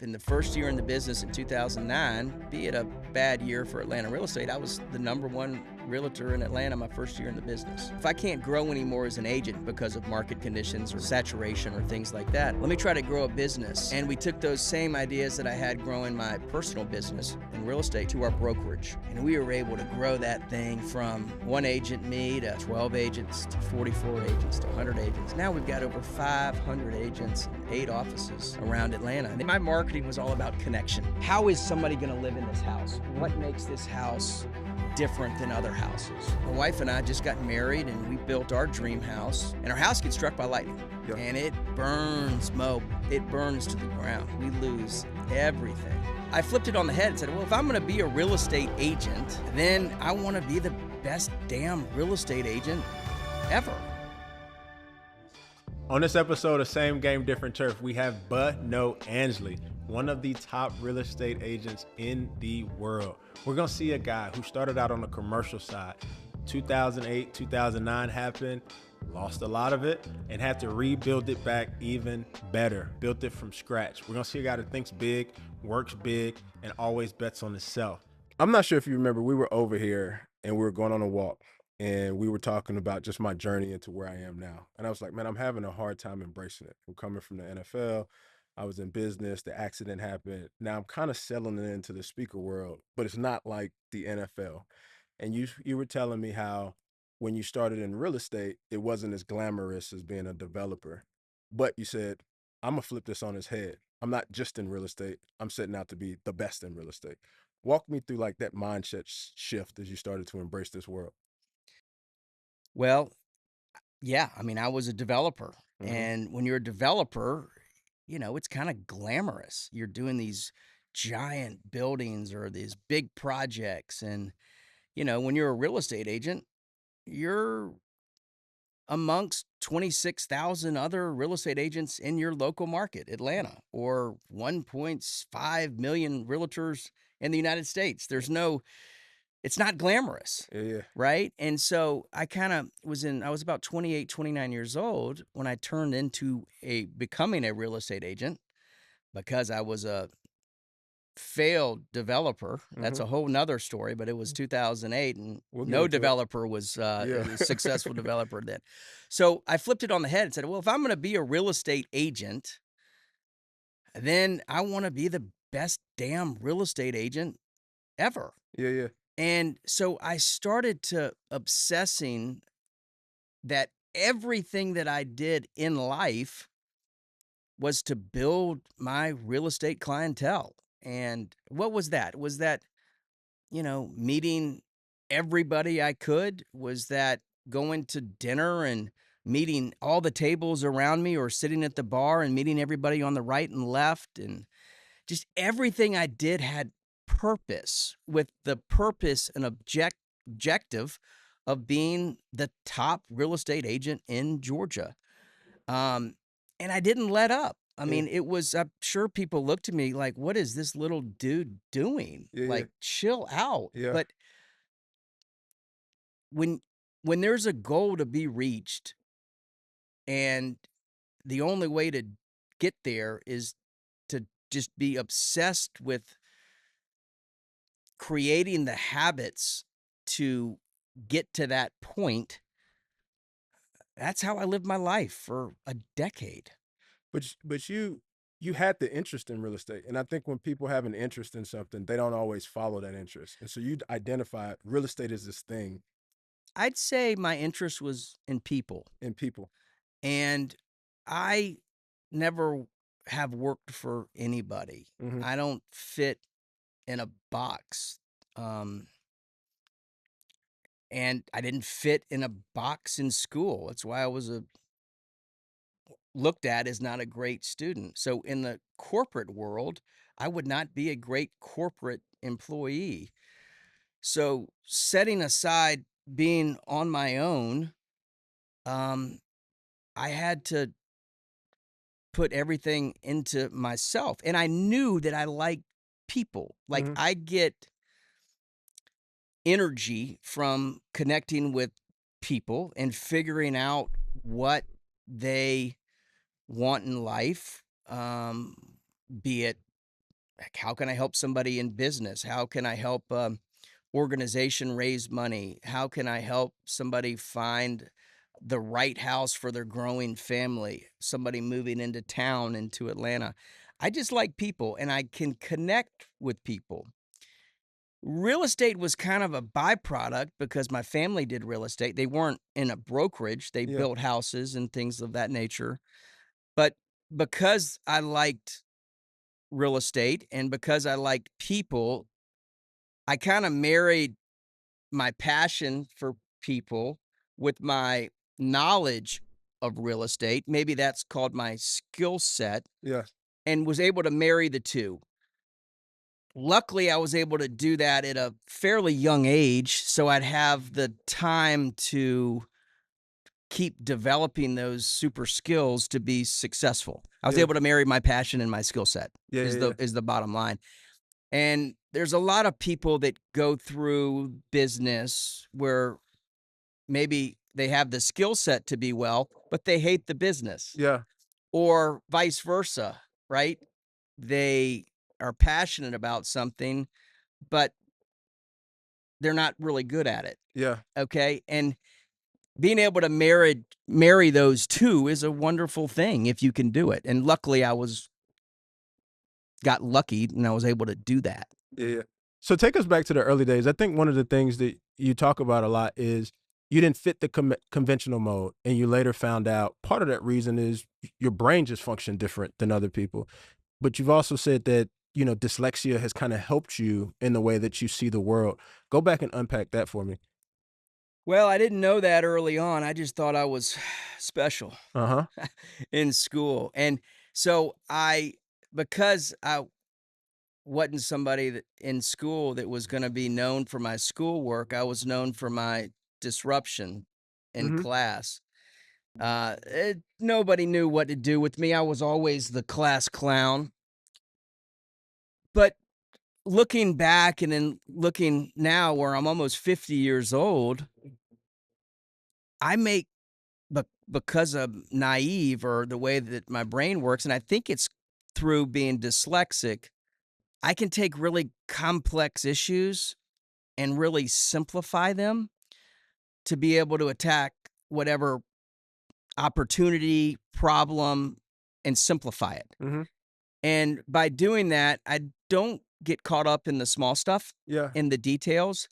In the first year in the business in 2009, be it a bad year for Atlanta real estate, I was the #1 realtor in Atlanta my first year in the business. If I can't grow anymore as an agent because of market conditions or saturation or things like that, let me try to grow a business. And we took those same ideas that I had growing my personal business in real estate to our brokerage. And we were able to grow that thing from one agent, me, to 12 agents, to 44 agents, to 100 agents. Now we've got over 500 agents and 8 offices around Atlanta. And my marketing was all about connection. How is somebody going to live in this house? What makes this house different than other houses? My wife and I just got married and we built our dream house, and our house gets struck by lightning. Yep. And it burns, Mo. It burns to the ground. We lose everything. I flipped it on the head and said, well, if I'm going to be a real estate agent, then I want to be the best damn real estate agent ever. On this episode of Same Game, Different Turf, we have Bonneau Ansley, one of the top real estate agents in the world. We're going to see a guy who started out on the commercial side. 2008, 2009 happened, lost a lot of it, and had to rebuild it back even better. Built it from scratch. We're going to see a guy that thinks big, works big, and always bets on himself. I'm not sure if you remember, we were over here and we were going on a walk. And we were talking about just my journey into where I am now. And I was like, man, I'm having a hard time embracing it. I'm coming from the NFL. I was in business. The accident happened. Now I'm kind of settling into the speaker world, but it's not like the NFL. And you were telling me how when you started in real estate, it wasn't as glamorous as being a developer. But you said, I'm going to flip this on its head. I'm not just in real estate. I'm setting out to be the best in real estate. Walk me through like that mindset shift as you started to embrace this world. Well, yeah, I mean, I was a developer. Mm-hmm. And when you're a developer, it's kind of glamorous. You're doing these giant buildings or these big projects. And, when you're a real estate agent, you're amongst 26,000 other real estate agents in your local market, Atlanta, or 1.5 million realtors in the United States. It's not glamorous. Yeah. Right. And so I kind of I was about 28, 29 years old when I turned into becoming a real estate agent because I was a failed developer. That's Mm-hmm. a whole nother story, but it was 2008 and We'll get no into it. developer was Yeah. a successful developer then. So I flipped it on the head and said, well, if I'm going to be a real estate agent, then I want to be the best damn real estate agent ever. Yeah. And so I started to obsessing that everything that I did in life was to build my real estate clientele. And what was that? Was that, meeting everybody I could? Was that going to dinner and meeting all the tables around me, or sitting at the bar and meeting everybody on the right and left? And just everything I did had purpose, with the purpose and objective of being the top real estate agent in Georgia. And I didn't let up. I Yeah. mean, I'm sure people looked at me like, what is this little dude doing? Yeah. Like, chill out. Yeah. But when there's a goal to be reached, and the only way to get there is to just be obsessed with creating the habits to get to that point. That's how I lived my life for a decade. But you had the interest in real estate. And I think when people have an interest in something, they don't always follow that interest. And so you identify real estate as this thing I'd say my interest was in people, in people. and I never have worked for anybody. Mm-hmm. I don't fit in a box. And I didn't fit in a box in school. That's why I was looked at as not a great student. So in the corporate world, I would not be a great corporate employee. So setting aside being on my own, um, I had to put everything into myself. And I knew that I like people. Like, Mm-hmm. I get energy from connecting with people and figuring out what they want in life, be it like, how can I help somebody in business? How can I help organization raise money? How can I help somebody find the right house for their growing family? Somebody moving into town, into Atlanta. I just like people and I can connect with people. Real estate was kind of a byproduct because my family did real estate. They weren't in a brokerage, they Yeah. built houses and things of that nature. But because I liked real estate and because I liked people, I kind of married my passion for people with my knowledge of real estate. Maybe that's called my skill set, Yeah. and was able to marry the two. Luckily, I was able to do that at a fairly young age, so I'd have the time to keep developing those super skills to be successful. I was Yeah. able to marry my passion and my skill set Yeah. is Yeah. Yeah. the bottom line. And there's a lot of people that go through business where maybe they have the skill set to be well, but they hate the business, Yeah. or vice versa, right? They are passionate about something, but they're not really good at it. Yeah. Okay. And being able to marry those two is a wonderful thing if you can do it. And luckily I was got lucky and I was able to do that. Yeah, yeah. So take us back to the early days. I think one of the things that you talk about a lot is you didn't fit the conventional mode, and you later found out part of that reason is your brain just functioned different than other people. But you've also said that, dyslexia has kind of helped you in the way that you see the world. Go back and unpack that for me. Well, I didn't know that early on. I just thought I was special Uh huh. in school. And so because I wasn't somebody that in school that was going to be known for my schoolwork, I was known for my disruption in Mm-hmm. class. Nobody knew what to do with me. I was always the class clown. But looking back and then looking now where I'm almost 50 years old, I make because I'm naive or the way that my brain works, and I think it's through being dyslexic, I can take really complex issues and really simplify them to be able to attack whatever opportunity, problem, and simplify it. Mm-hmm. And by doing that, I don't get caught up in the small stuff, Yeah. in the details,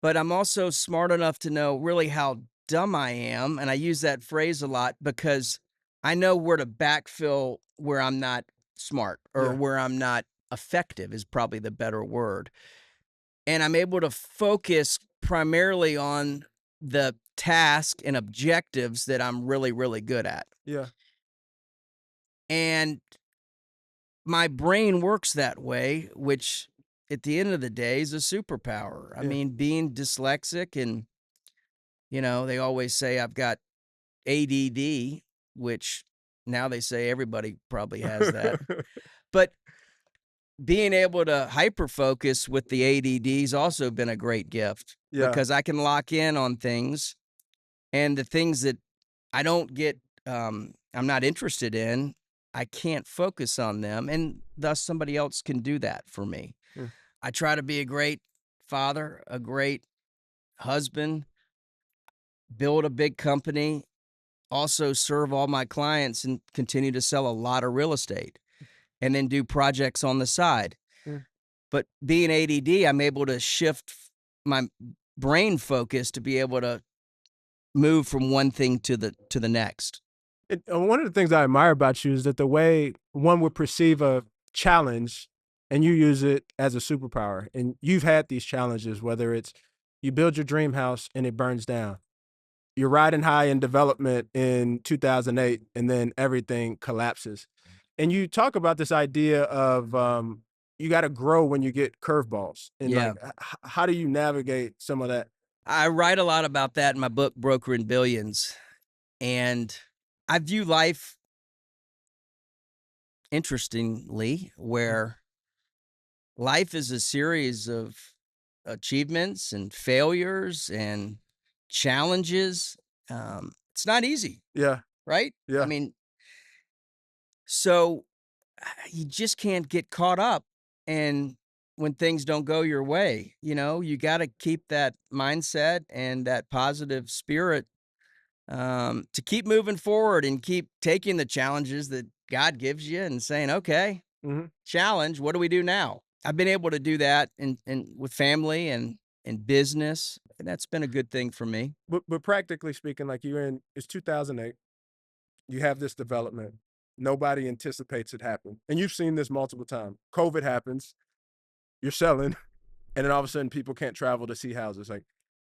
but I'm also smart enough to know really how dumb I am. And I use that phrase a lot because I know where to backfill where I'm not smart or Yeah. where I'm not effective, is probably the better word. And I'm able to focus primarily on the task and objectives that I'm really, really good at. Yeah. And my brain works that way, which at the end of the day is a superpower. I Yeah. mean, being dyslexic and, they always say I've got ADD, which now they say everybody probably has that. But being able to hyper focus with the ADD's also been a great gift Yeah. because I can lock in on things, and the things that I don't get, I'm not interested in, I can't focus on them, and thus somebody else can do that for me. Yeah. I try to be a great father, a great husband, build a big company, also serve all my clients and continue to sell a lot of real estate, and then do projects on the side. Yeah. But being ADD, I'm able to shift my brain focus to be able to move from one thing to the next. One of the things I admire about you is that the way one would perceive a challenge and you use it as a superpower. And you've had these challenges, whether it's you build your dream house and it burns down. You're riding high in development in 2008 and then everything collapses. And you talk about this idea of you got to grow when you get curveballs. And Yeah. like, how do you navigate some of that? I write a lot about that in my book, Brokering Billions. And I view life interestingly, where life is a series of achievements and failures and challenges. It's not easy, Yeah. right? I Yeah. mean, so you just can't get caught up and when things don't go your way, you got to keep that mindset and that positive spirit, to keep moving forward and keep taking the challenges that God gives you and saying, okay, Hmm. challenge, what do we do now? I've been able to do that in with family and in business, and that's been a good thing for me. But practically speaking, like it's 2008. You have this development. Nobody anticipates it happen, and you've seen this multiple times. COVID happens. You're selling, and then all of a sudden, people can't travel to see houses. Like,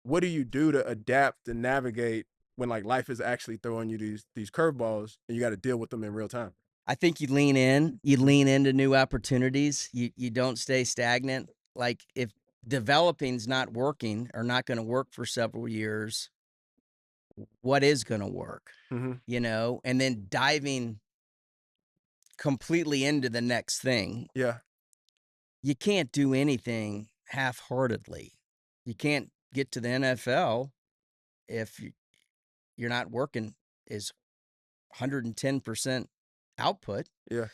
what do you do to adapt and navigate when like life is actually throwing you these curveballs, and you got to deal with them in real time? I think you lean in, you Mhm. lean into new opportunities. You don't stay stagnant. Like if developing's not working or not going to work for several years, what is going to work? Mhm. And then diving completely into the next thing. Yeah. You can't do anything half-heartedly. You can't get to the NFL if you're not working is 110% output. Yeah.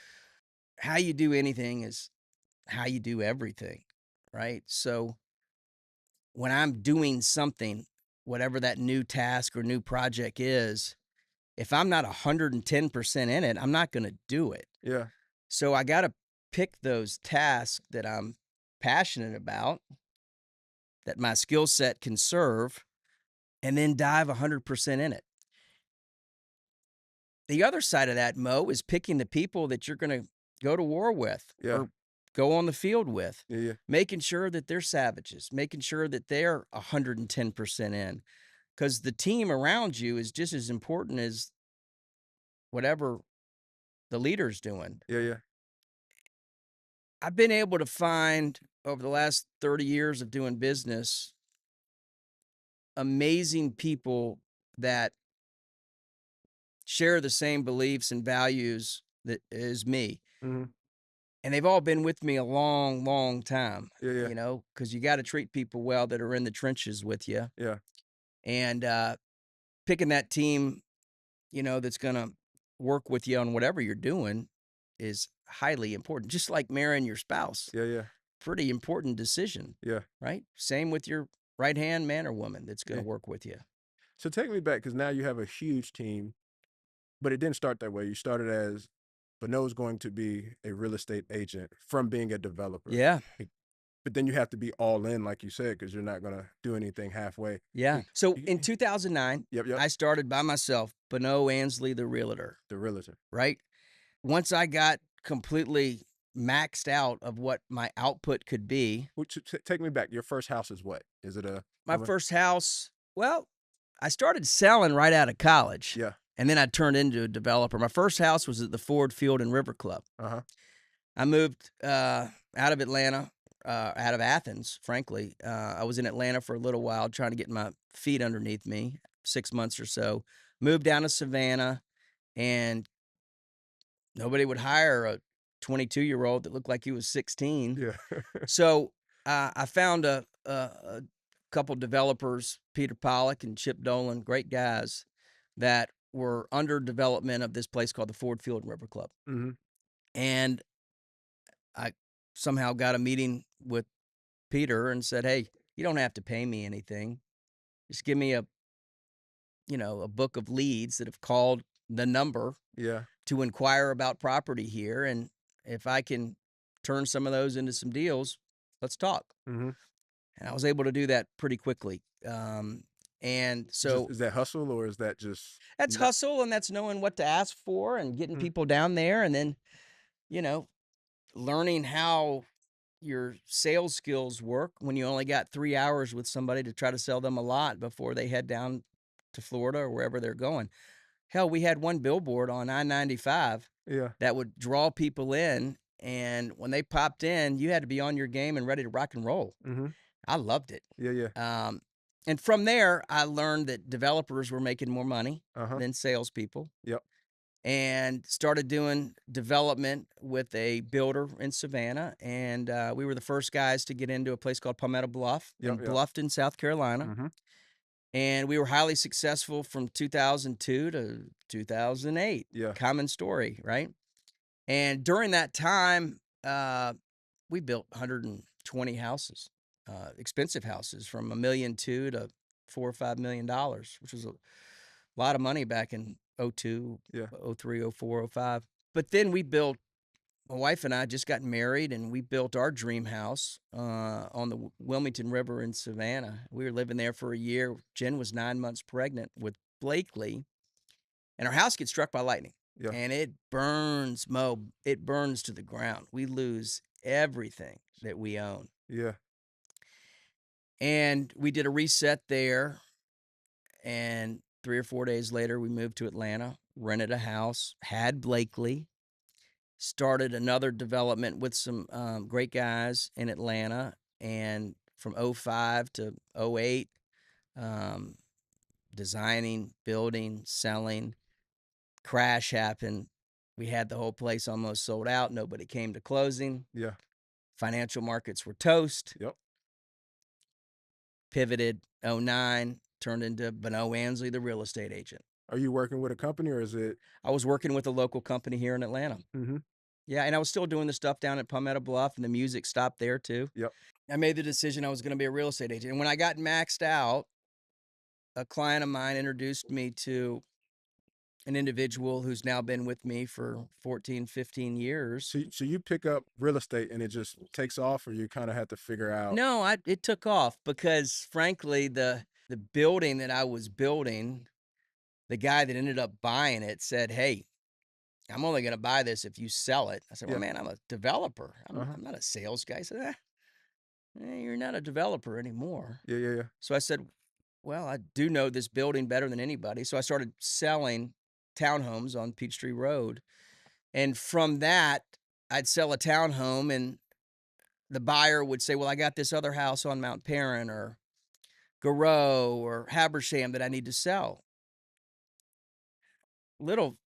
How you do anything is how you do everything, right? So when I'm doing something, whatever that new task or new project is, if I'm not 110% in it, I'm not going to do it. Yeah. So I got to pick those tasks that I'm passionate about, that my skill set can serve, and then dive 100% in it. The other side of that, Mo, is picking the people that you're going to go to war with Yeah. or go on the field with, Yeah. Yeah. making sure that they're savages, making sure that they're 110% in, because the team around you is just as important as whatever the leader's doing. Yeah. Yeah. I've been able to find over the last 30 years of doing business amazing people that share the same beliefs and values that as me. Mhm. And they've all been with me a long, long time, Yeah. Yeah. because you got to treat people well that are in the trenches with you. Yeah. And picking that team, that's going to work with you on whatever you're doing is highly important. Just like marrying your spouse, Yeah. Yeah. pretty important decision, Yeah. right? Same with your right hand man or woman that's going Yeah. to work with you. So take me back because now you have a huge team, but it didn't start that way. You started as Bonneau's going to be a real estate agent from being a developer. Yeah. But then you have to be all in, like you said, because you're not gonna do anything halfway. Yeah. You- So in you- 2009, Yep, yep. I started by myself, Bonneau Ansley, the realtor, The realtor. right? Once I got completely maxed out of what my output could be, Take me back. Your first house is what? Is it a? my first house, well, I started selling right out of college Yeah. and then I turned into a developer. My first house was at the Ford Field and River Club. Uh huh. I moved out of Atlanta, out of Athens, frankly. I was in Atlanta for a little while trying to get my feet underneath me, 6 months or so. Moved down to Savannah, and nobody would hire a 22-year-old that looked like he was 16. Yeah. So I found a couple developers, Peter Pollock and Chip Dolan, great guys that were under development of this place called the Ford Field and River Club. Hmm. And I somehow got a meeting with Peter and said, "Hey, you don't have to pay me anything. Just give me a book of leads that have called the number Yeah. to inquire about property here. And if I can turn some of those into some deals, let's talk." Hmm. And I was able to do that pretty quickly. And Just so is that hustle or is that just? that's hustle, and that's knowing what to ask for and getting Mhm. people down there, and then, you know, learning how your sales skills work when you only got 3 hours with somebody to try to sell them a lot before they head down to Florida or wherever they're going. Hell, we had one billboard on I-95 Yeah. that would draw people in, and when they popped in, you had to be on your game and ready to rock and roll. Hmm. I loved it. Yeah. Yeah. Um, and from there, I learned that developers were making more money Uh huh. than salespeople, Yep. and started doing development with a builder in Savannah. And we were the first guys to get into a place called Palmetto Bluff in Yep. Yep. Bluffton, South Carolina. Hmm. And we were highly successful from 2002 to 2008. Yeah. Common story, right? And during that time, We built 120 houses, expensive houses from $1.2 million to $4 or $5 million, which was a lot of money back in '02, Yeah. '03, '04, '05. But then we built, my wife and I just got married, and we built our dream house on the Wilmington River in Savannah. We were living there for a year. Jen was 9 months pregnant with Blakely, and our house gets struck by lightning. Yeah. And it burns, Mo. It burns to the ground. We lose everything that we own. Yeah. And we did a reset there. And 3 or 4 days later, we moved to Atlanta, rented a house, had Blakely, started another development with some great guys in Atlanta. And from '05 to '08, um, designing, building, selling. Crash happened. We had the whole place almost sold out. Nobody came to closing. Yeah. Financial markets were toast. Yep. Pivoted '09, turned into Bonneau Ansley, the real estate agent. Are you working with a company or is it? I was working with a local company here in Atlanta. Mm-hmm. Yeah, and I was still doing the stuff down at Palmetto Bluff, and the music stopped there too. Yep. I made the decision I was going to be a real estate agent. And when I got maxed out, a client of mine introduced me to an individual who's now been with me for 14, 15 years. So you pick up real estate and it just takes off, or you kind of have to figure out? No, it took off because, frankly, the building that I was building, the guy that ended up buying it said, "Hey, I'm only going to buy this if you sell it." I said, "Well, Yeah. man, I'm a developer. Uh-huh. I'm not a sales guy." He said, "You're not a developer anymore." Yeah. Yeah. Yeah. So I said, "Well, I do know this building better than anybody." So I started selling townhomes on Peachtree Road. And from that, I'd sell a townhome, and the buyer would say, "Well, I got this other house on Mount Perrin or Garreau or Habersham that I need to sell." Little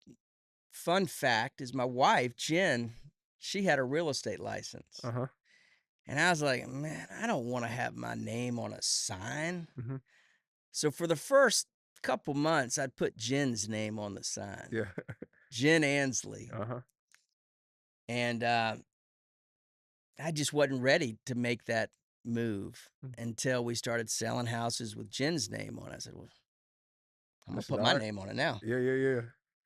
fun fact is my wife, Jen, she had a real estate license. Uh-huh. And I was like, "Man, I don't want to have my name on a sign." Mm-hmm. So for the first couple months, I'd put Jen's name on the sign, Yeah. Jen Ansley. Uh-huh. And I just wasn't ready to make that move Mm. until we started selling houses with Jen's name on it. I said, "Well, I'm gonna This is put all my right. name on it now." Yeah. Yeah. Yeah.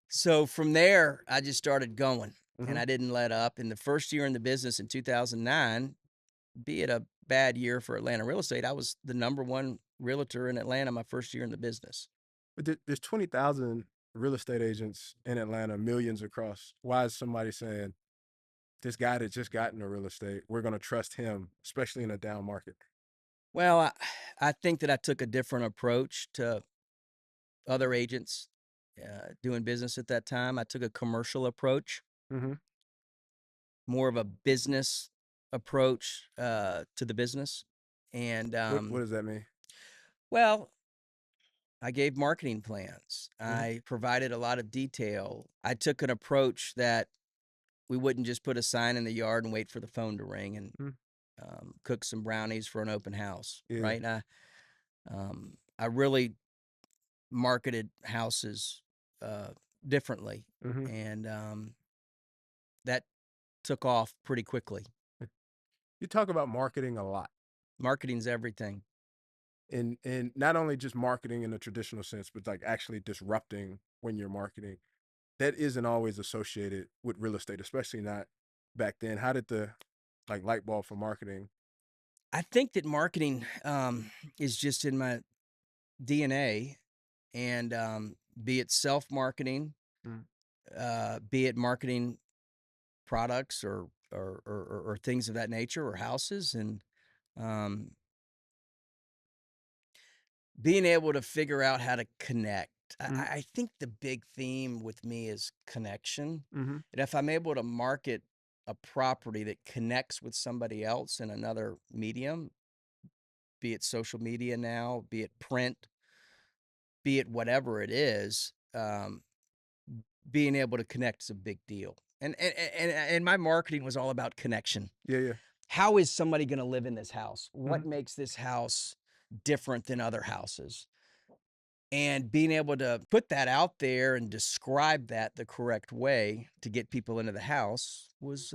So from there, I just started going, Mm-hmm. and I didn't let up. In the first year in the business in 2009, be it a bad year for Atlanta real estate, I was the #1 realtor in Atlanta my first year in the business. But there's 20,000 real estate agents in Atlanta, millions across. Why is somebody saying this guy that just got into real estate, we're going to trust him, especially in a down market? Well, I think that I took a different approach to other agents doing business at that time. I took a commercial approach, Mm-hmm. more of a business approach to the business. And What does that mean? well, I gave marketing plans. Mm-hmm. I provided a lot of detail. I took an approach that we wouldn't just put a sign in the yard and wait for the phone to ring and Mm. cook some brownies for an open house, Yeah. right? And I really marketed houses uh, differently, Mm-hmm. and that took off pretty quickly. You talk about marketing a lot. Marketing's everything. And not only just marketing in the traditional sense, but like actually disrupting when you're marketing. That isn't always associated with real estate, especially not back then. How did the like light bulb for marketing? I think that marketing is just in my DNA, and be it self marketing, Mm. be it marketing products or things of that nature or houses, and um, being able to figure out how to connect. Mm. I think the big theme with me is connection. Mm-hmm. And if I'm able to market a property that connects with somebody else in another medium, be it social media now, be it print, be it whatever it is, being able to connect is a big deal. And my marketing was all about connection. Yeah, yeah. How is somebody going to live in this house? Mm-hmm. What makes this house different than other houses? And being able to put that out there and describe that the correct way to get people into the house was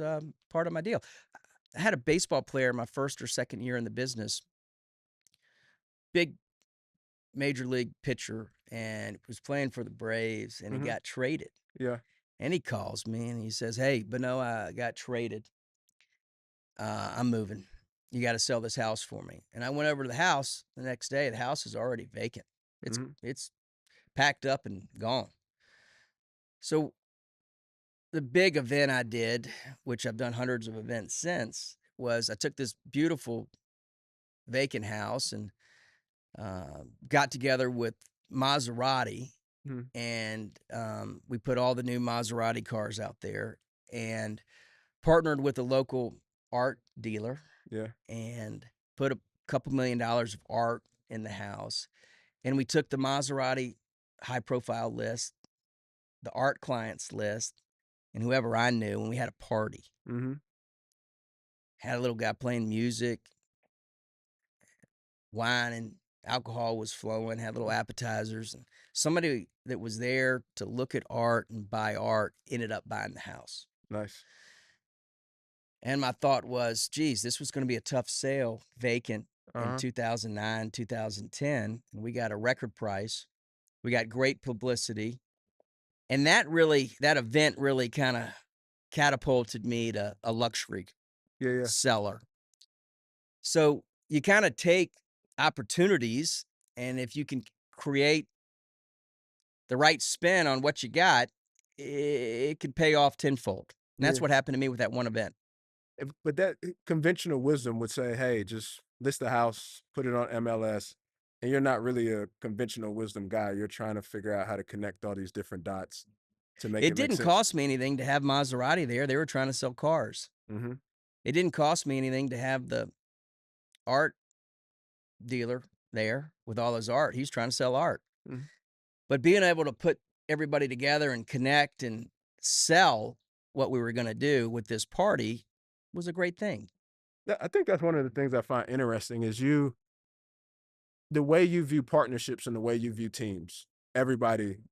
part of my deal. I had a baseball player my first or second year in the business, big major league pitcher, and was playing for the Braves, and he Mhm. got traded. Yeah. And he calls me and he says, "Hey, Bonneau, I got traded. I'm moving. You got to sell this house for me." And I went over to the house the next day. The house is already vacant. Mhm. It's packed up and gone. So the big event I did, which I've done hundreds of events since, was I took this beautiful vacant house and got together with Maserati, Mhm. and we put all the new Maserati cars out there and partnered with a local art dealer Yeah. and put a couple $1,000,000 of art in the house. And we took the Maserati high profile list, the art clients list, and whoever I knew, and we had a party. Mhm. Had a little guy playing music, wine and alcohol was flowing, had little appetizers, and somebody that was there to look at art and buy art ended up buying the house. Nice. And my thought was, geez, this was going to be a tough sale, vacant in Uh-huh. 2009, 2010. And we got a record price. We got great publicity. And that event really kind of catapulted me to a luxury Yeah, yeah. seller. So you kind of take opportunities, and if you can create the right spin on what you got, it could pay off tenfold. And that's Yeah. what happened to me with that one event. But that conventional wisdom would say, "Hey, just list the house, put it on MLS," and you're not really a conventional wisdom guy. You're trying to figure out how to connect all these different dots to make It it make didn't sense. cost me anything to have Maserati there. They were trying to sell cars. Mhm. It didn't cost me anything to have the art dealer there with all his art. He's trying to sell art. Mhm. But being able to put everybody together and connect and sell what we were going to do with this party was a great thing. I think that's one of the things I find interesting is the way you view partnerships and the way you view teams. Everybody,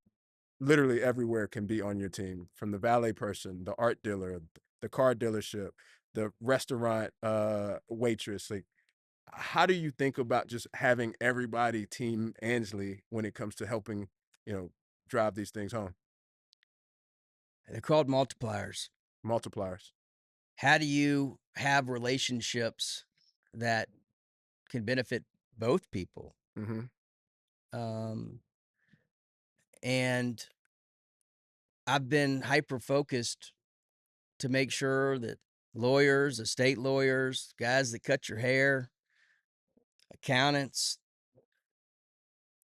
literally everywhere, can be on your team, from the valet person, the art dealer, the car dealership, the restaurant waitress. Like, how do you think about just having everybody team Ansley when it comes to helping, you know, drive these things home? They're called multipliers. Multipliers. How do you have relationships that can benefit both people? Hmm. Um, and I've been hyper focused to make sure that lawyers, estate lawyers, guys that cut your hair, accountants,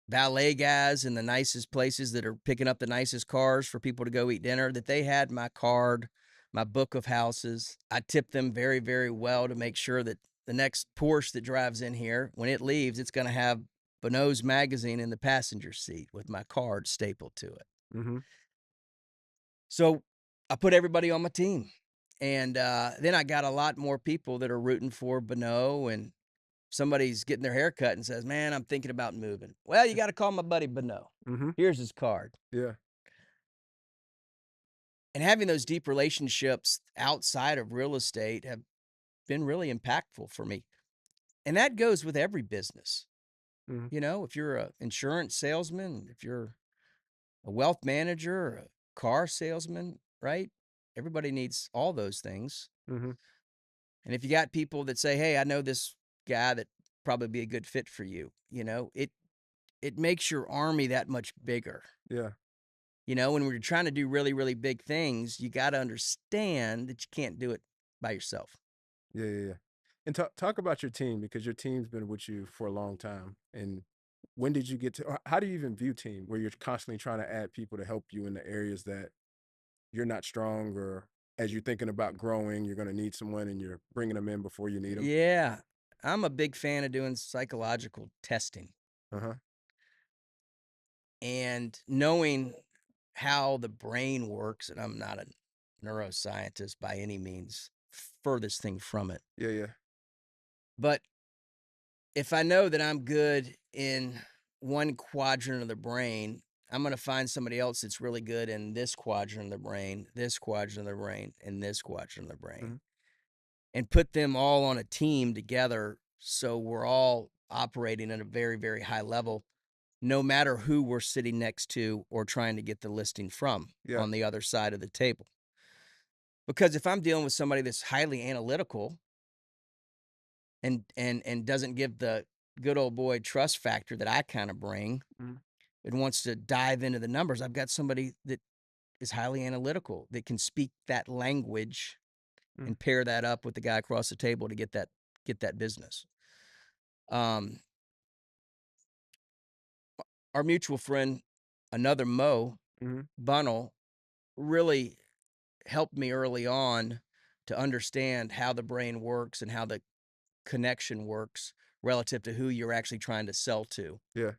valet guys in the nicest places that are picking up the nicest cars for people to go eat dinner, that they had my card, my book of houses. I tip them very, very well to make sure that the next Porsche that drives in here, when it leaves, it's going to have Bonneau's magazine in the passenger seat with my card stapled to it. Hmm. So I put everybody on my team. And then I got a lot more people that are rooting for Bonneau, and somebody's getting their hair cut and says, "Man, I'm thinking about moving." Well, you got to call my buddy Bonneau. Hmm. Here's his card. Yeah. And having those deep relationships outside of real estate have been really impactful for me. And that goes with every business. Hmm. You know, if you're an insurance salesman, if you're a wealth manager, or a car salesman, right? Everybody needs all those things. Hmm. And if you got people that say, "Hey, I know this guy that probably be a good fit for you," it makes your army that much bigger. Yeah. When we're trying to do really, really big things, you got to understand that you can't do it by yourself. Yeah. Yeah. Yeah. And talk about your team, because your team's been with you for a long time. And when did you get to, or how do you even view team where you're constantly trying to add people to help you in the areas that you're not strong, or as you're thinking about growing, you're going to need someone and you're bringing them in before you need them? Yeah, I'm a big fan of doing psychological testing Uh-huh. and knowing how the brain works. And I'm not a neuroscientist by any means, furthest thing from it. Yeah. Yeah. But if I know that I'm good in one quadrant of the brain, I'm going to find somebody else that's really good in this quadrant of the brain, this quadrant of the brain, and this quadrant of the brain. Mhm. and put them all on a team together so we're all operating at a very, very high level, no matter who we're sitting next to or trying to get the listing from Yeah. on the other side of the table. Because if I'm dealing with somebody that's highly analytical and doesn't give the good old boy trust factor that I kind of bring Mhm. and wants to dive into the numbers, I've got somebody that is highly analytical that can speak that language Mhm. and pair that up with the guy across the table to get that business. Um, our mutual friend, another Mo Mhm. Bunnell, really helped me early on to understand how the brain works and how the connection works relative to who you're actually trying to sell to. Yeah.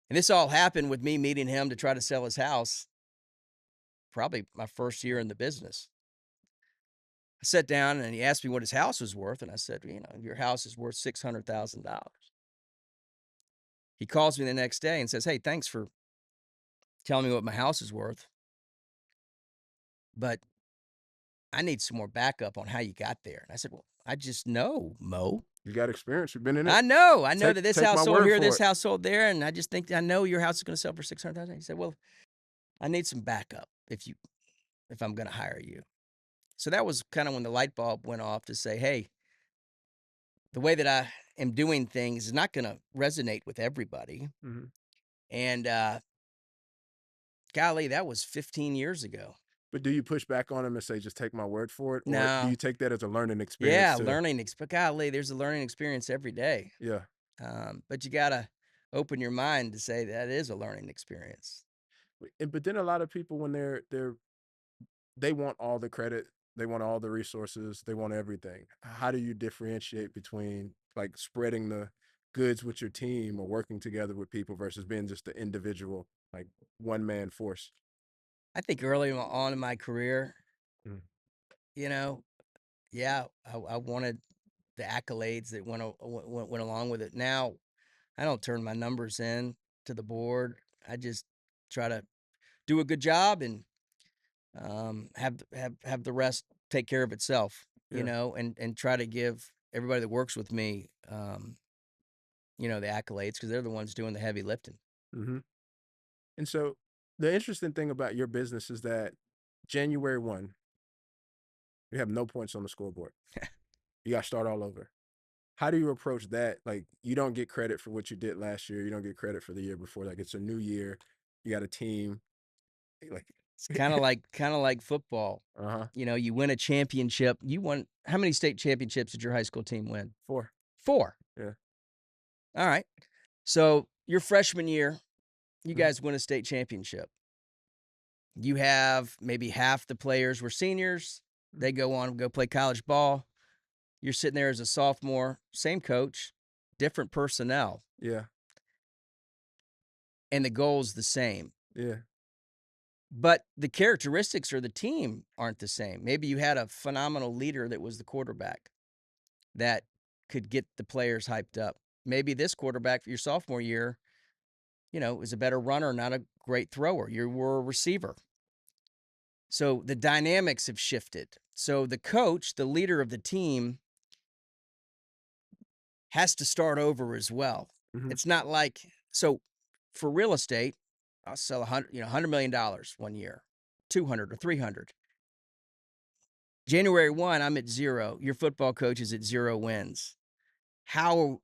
And this all happened with me meeting him to try to sell his house, probably my first year in the business. I sat down and he asked me what his house was worth, and I said, your house is worth $600,000. He calls me the next day and says, "Hey, thanks for telling me what my house is worth, but I need some more backup on how you got there." And I said, "Well, I just know, Mo. You got experience. You've been in it. I know that this Take house my sold word here, for this it. house sold there, and I just think I know your house is gonna sell for 600,000." He said, "Well, I need some backup if I'm gonna hire you." So that was kind of when the light bulb went off to say, "Hey, the way that I am doing things is not gonna resonate with everybody." Mhm. And golly, that was 15 years ago. But do you push back on them and say, "Just take my word for it," or do No. you take that as a learning experience Yeah, too? but golly, there's a learning experience every day. Yeah. But you gotta open your mind to say that is a learning experience. But then a lot of people when they want all the credit, they want all the resources, they want everything. How do you differentiate between like spreading the goods with your team or working together with people versus being just the individual, like one man force? I think early on in my career, Mm. you know, yeah, I wanted the accolades that went along with it. Now, I don't turn my numbers in to the board. I just try to do a good job and have the rest take care of itself, Yeah. and try to give everybody that works with me, the accolades because they're the ones doing the heavy lifting. Hmm. And so the interesting thing about your business is that January 1, you have no points on the scoreboard. You got to start all over. How do you approach that? Like, you don't get credit for what you did last year. You don't get credit for the year before. Like, it's a new year. You got a team. Like, It's kind of like football. uh-huh. You win a championship. You won how many state championships did your high school team win? 4. 4. Yeah. All right. So your freshman year, you Mhm. guys win a state championship. You have maybe half the players were seniors. Mhm. They go play college ball. You're sitting there as a sophomore, same coach, different personnel, Yeah. and the goal's the same. Yeah. But the characteristics or the team aren't the same. Maybe you had a phenomenal leader that was the quarterback that could get the players hyped up. Maybe this quarterback for your sophomore year, is a better runner, not a great thrower. You were a receiver. So the dynamics have shifted. So the coach, the leader of the team, has to start over as well. Mhm. It's not like so for real estate, I'll sell $100 million one year, 200 or 300. January 1, I'm at 0. Your football coach is at 0 wins. How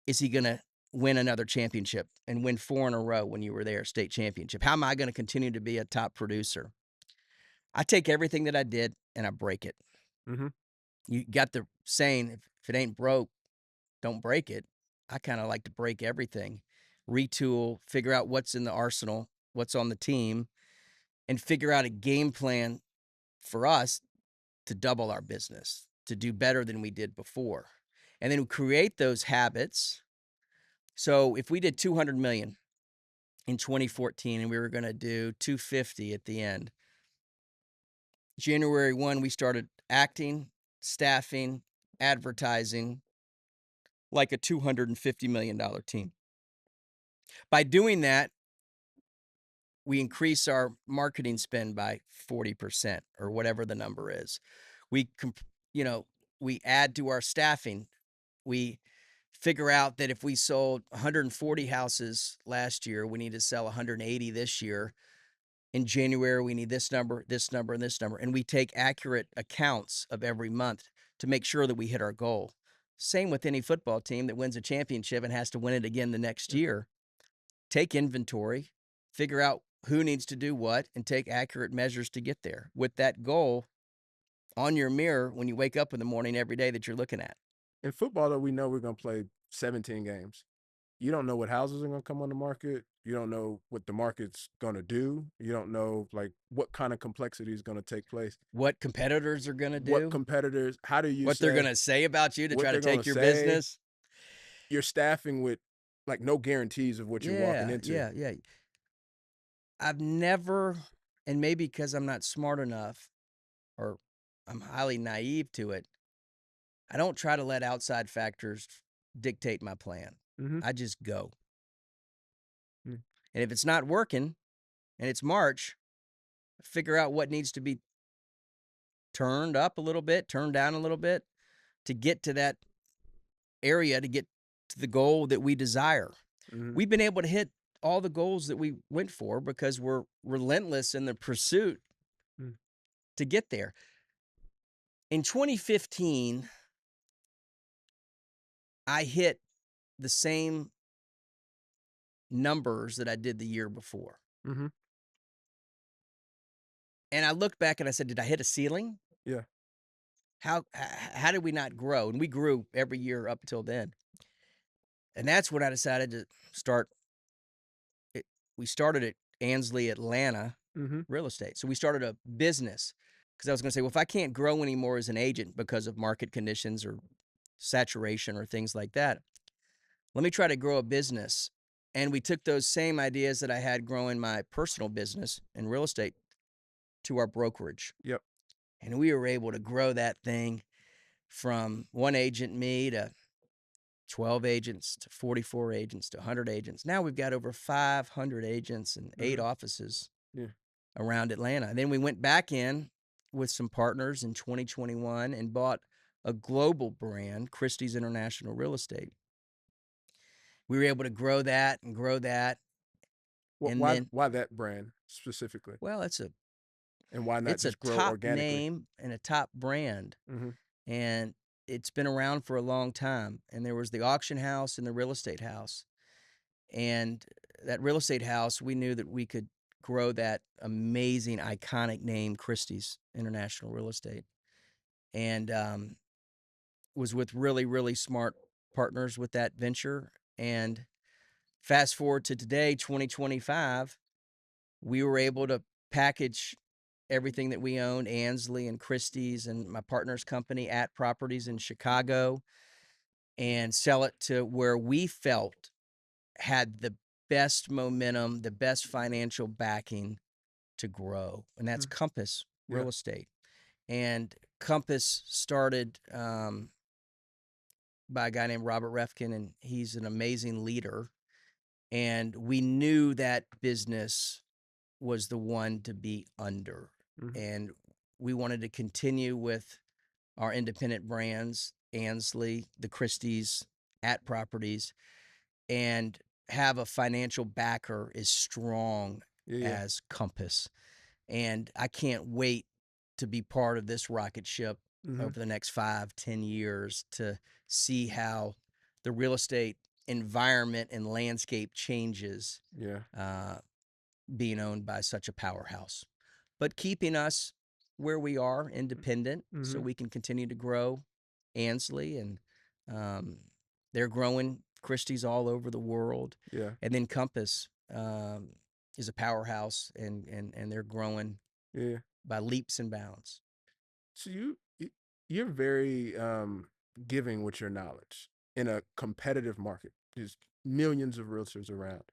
is he going to win another championship and win 4 in a row when you were there, state championship? How am I going to continue to be a top producer? I take everything that I did and I break it. Mhm. You got the saying, if it ain't broke, don't break it. I kind of like to break everything, retool, figure out what's in the arsenal, what's on the team, and figure out a game plan for us to double our business, to do better than we did before. And then we create those habits. So if we did 200 million in 2014 and we were going to do 250 at the end, January 1, we started acting, staffing, advertising like a $250 million team. By doing that, we increase our marketing spend by 40% or whatever the number is. We, you know, we add to our staffing. We figure out that if we sold 140 houses last year, we need to sell 180 this year. In January, we need this number, this number, and this number. And we take accurate accounts of every month to make sure that we hit our goal. Same with any football team that wins a championship and has to win it again the next year. Take inventory, figure out who needs to do what, and take accurate measures to get there with that goal on your mirror when you wake up in the morning every day that you're looking at. In football, though, we know we're going to play 17 games. You don't know what houses are going to come on the market. You don't know what the market's going to do. You don't know like what kind of complexity is going to take place. What competitors are going to What do, competitors, how do you what say they're going to say about you to what try to they're going take to your say? business. You're staffing with like no guarantees of what you're walking into. Yeah. I've never, and maybe because I'm not smart enough or I'm highly naive to it, I don't try to let outside factors dictate my plan. Mm-hmm. I just go. Mm. And if it's not working and it's March, figure out what needs to be turned up a little bit, turned down a little bit to get to that area, to get to the goal that we desire. Mm-hmm. We've been able to hit all the goals that we went for because we're relentless in the pursuit to get there. In 2015, I hit the same numbers that I did the year before. Mm-hmm. And I looked back and I said, did I hit a ceiling? Yeah. How did we not grow? And we grew every year up till then. And that's when I decided to start. We started at Ansley, Atlanta, real estate. So we started a business because I was going to say, well, if I can't grow anymore as an agent because of market conditions or saturation or things like that, let me try to grow a business. And we took those same ideas that I had growing my personal business in real estate to our brokerage. Yep. And we were able to grow that thing from one agent, me, to 12 agents, to 44 agents, to 100 agents. Now we've got over 500 agents and 8 offices around Atlanta. And then we went back in with some partners in 2021 and bought a global brand, Christie's International Real Estate. We were able to grow that and grow that. Well, and why that brand specifically? Well, and why not it's just a grow top organically? name and a top brand. And it's been around for a long time. And there was the auction house and the real estate house. And that real estate house, we knew that we could grow that amazing, iconic name, Christie's International Real Estate. And was with really, really smart partners with that venture. And fast forward to today, 2025, we were able to package everything that we own, Ansley and Christie's and my partner's company at Properties in Chicago, and sell it to where we felt had the best momentum, the best financial backing to grow. And that's Compass Real Estate. And Compass started by a guy named Robert Refkin, and he's an amazing leader. And we knew that business was the one to be under. And we wanted to continue with our independent brands, Ansley, the Christie's, at Properties, and have a financial backer as strong as Compass. And I can't wait to be part of this rocket ship over the next 5-10 years to see how the real estate environment and landscape changes being owned by such a powerhouse, but keeping us where we are, independent, so we can continue to grow Ansley. And they're growing Christie's all over the world. And then Compass is a powerhouse, and they're growing by leaps and bounds. So you're very giving with your knowledge in a competitive market. There's millions of realtors around.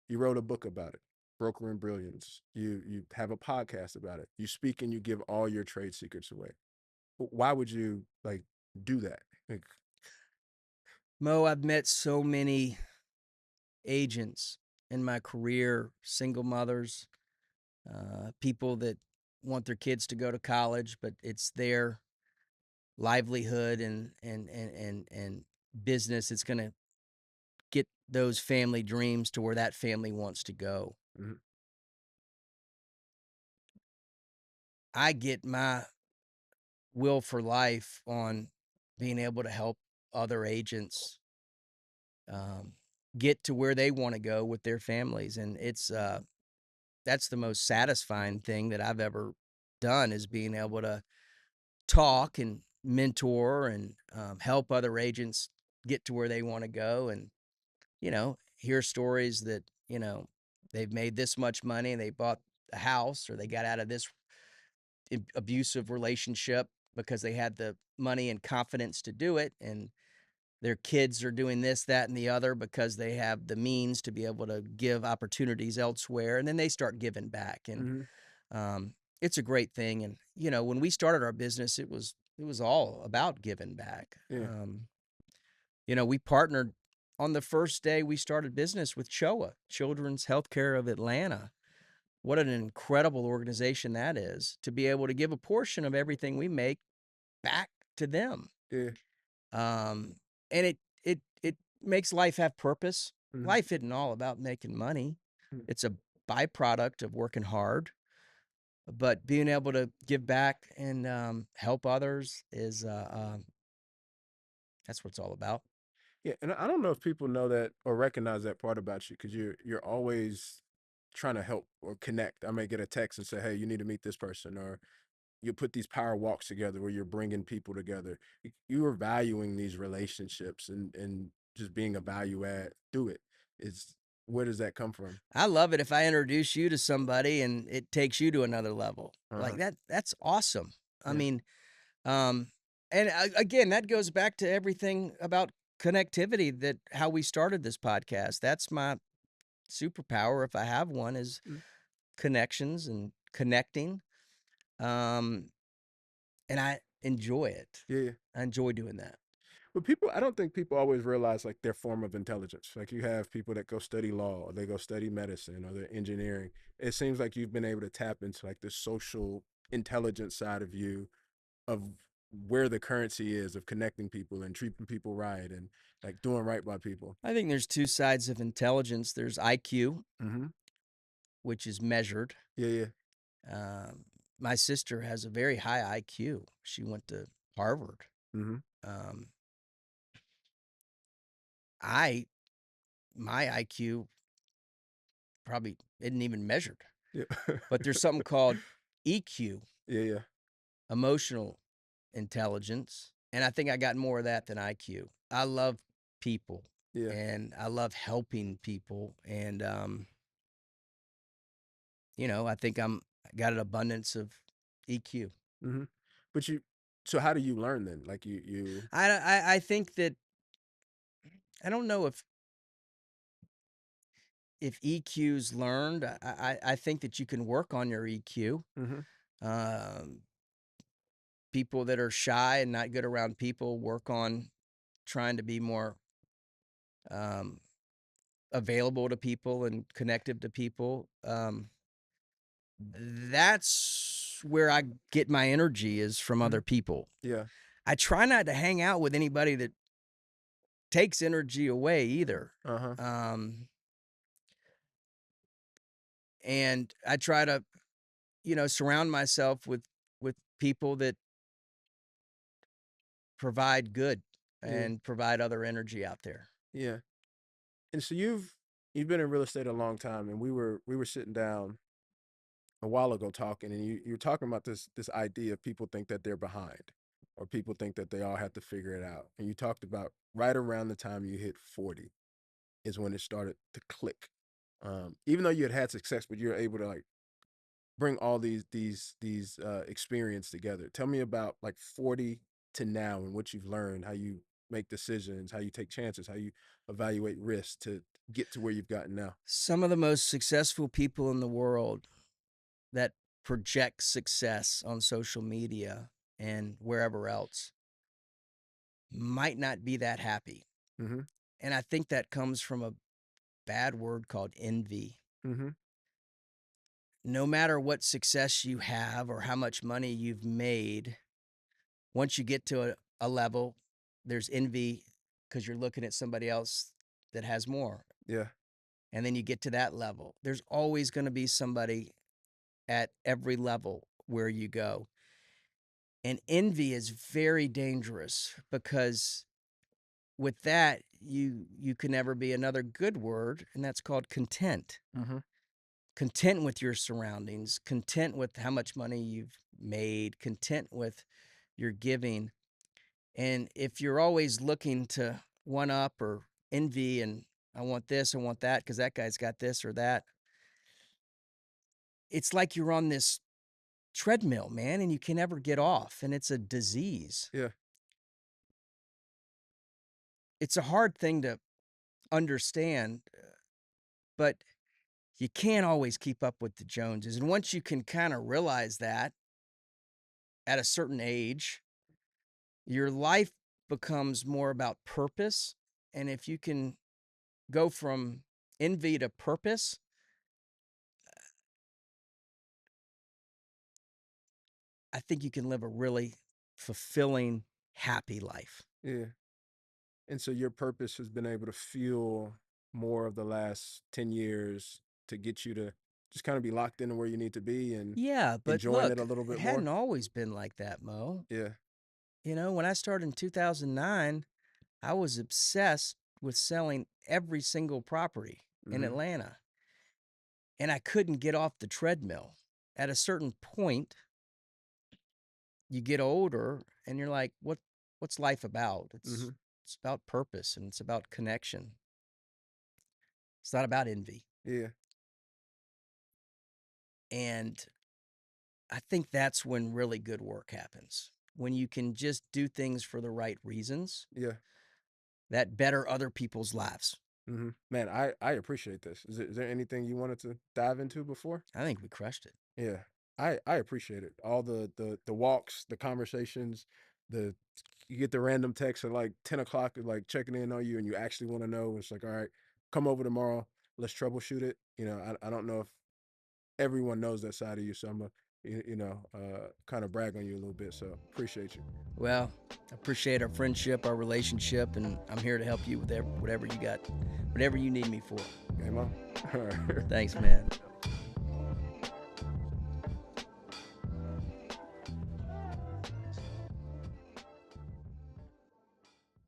You wrote a book about it, Broker and Brilliance. You have a podcast about it. You speak and you give all your trade secrets away. Why would you like do that? Like, Mo, I've met so many agents in my career, single mothers, people that want their kids to go to college, but it's their livelihood and business. It's going to get those family dreams to where that family wants to go. Mhm. I get my will for life on being able to help other agents um, get to where they want to go with their families, and it's that's the most satisfying thing that I've ever done is being able to talk and mentor and help other agents get to where they want to go, and hear stories that they've made this much money and they bought a house or they got out of this abusive relationship because they had the money and confidence to do it, and their kids are doing this, that, and the other because they have the means to be able to give opportunities elsewhere, and then they start giving back, and Mhm. it's a great thing. And when we started our business, it was all about giving back. Yeah. We partnered on the first day we started business with CHOA, Children's Healthcare of Atlanta. What an incredible organization that is, to be able to give a portion of everything we make back to them. Yeah. Um, and it makes life have purpose. Mhm. Life isn't all about making money. Mm. It's a byproduct of working hard, but being able to give back and help others is that's what it's all about. Yeah, and I don't know if people know that or recognize that part about you because you're always trying to help or connect. I may get a text and say, "Hey, you need to meet this person," or you put these power walks together where you're bringing people together. You are valuing these relationships and just being a value add through it. Is where does that come from? I love it if I introduce you to somebody and it takes you to another level. Like Uh-huh. that's awesome. I Yeah. mean, um, and again, that goes back to everything about connectivity, that how we started this podcast. That's my superpower, if I have one, is Mm. connections and connecting. Um, and I enjoy it. Yeah. I enjoy doing that. But people, I don't think people always realize like their form of intelligence. Like you have people that go study law, or they go study medicine, or they're engineering. It seems like you've been able to tap into like the social intelligence side of you, of where the currency is of connecting people and treating people right and like doing right by people. I think there's two sides of intelligence. There's IQ, Mm-hmm. which is measured. Yeah, yeah. Um, my sister has a very high IQ. She went to Harvard. Mm-hmm. Um, I my IQ probably isn't even measured, Yeah. but there's something called EQ, Yeah, yeah. emotional intelligence, and I think I got more of that than IQ. I love people Yeah. and I love helping people, and I think I got an abundance of EQ. Mm-hmm. But you, so how do you learn then? Like you. I think that I don't know if EQ's learned. I think that you can work on your EQ. Mm-hmm. Um, People that are shy and not good around people work on trying to be more um, available to people and connective to people. That's where I get my energy, is from Mm-hmm. other people. Yeah. I try not to hang out with anybody that takes energy away either. Uh-huh. Um, and I try to, surround myself with people that provide good Yeah. and provide other energy out there. Yeah. And so you've been in real estate a long time, and we were sitting down a while ago talking, and you were talking about this idea of people think that they're behind, or people think that they all have to figure it out. And you talked about right around the time you hit 40 is when it started to click. Even though you had success, but you're able to like bring all these experience together. Tell me about like 40 to now and what you've learned, how you make decisions, how you take chances, how you evaluate risks to get to where you've gotten now. Some of the most successful people in the world that project success on social media and wherever else might not be that happy. Mm-hmm. And I think that comes from a bad word called envy. Mm-hmm. No matter what success you have or how much money you've made, Once you get to a level, there's envy because you're looking at somebody else that has more. Yeah. And then you get to that level. There's always going to be somebody at every level where you go. And envy is very dangerous because with that, you can never be another good word, and that's called content. Mm-hmm. Content with your surroundings, content with how much money you've made, content with your giving. And if you're always looking to one up or envy and I want this, I want that because that guy's got this or that, it's like you're on this treadmill, man, and you can never get off, and it's a disease. Yeah. It's a hard thing to understand, but you can't always keep up with the Joneses. And once you can kind of realize that at a certain age, your life becomes more about purpose. And if you can go from envy to purpose, I think you can live a really fulfilling, happy life. Yeah. And so your purpose has been able to fuel more of the last 10 years to get you to just kind of be locked into where you need to be and Yeah, but enjoying it look, a little it bit hadn't more. always been like that, Mo. Yeah. You know, when I started in 2009, I was obsessed with selling every single property in Mm-hmm. Atlanta, and I couldn't get off the treadmill. At a certain point, you get older and you're like, what's life about? Mm-hmm. It's about purpose and it's about connection. It's not about envy. Yeah. And I think that's when really good work happens. When you can just do things for the right reasons Yeah. that better other people's lives. Mm-hmm. Man, I appreciate this. Is there anything you wanted to dive into before? I think we crushed it. Yeah. I appreciate it. All the walks, the conversations, the you get the random text at like 10 o'clock, like checking in on you, and you actually want to know. It's like, all right, come over tomorrow. Let's troubleshoot it. You know, I don't know if everyone knows that side of you, so I'm a kind of brag on you a little bit. So appreciate you. Well, I appreciate our friendship, our relationship, and I'm here to help you with whatever you got, whatever you need me for. Game on. All right. Thanks, man.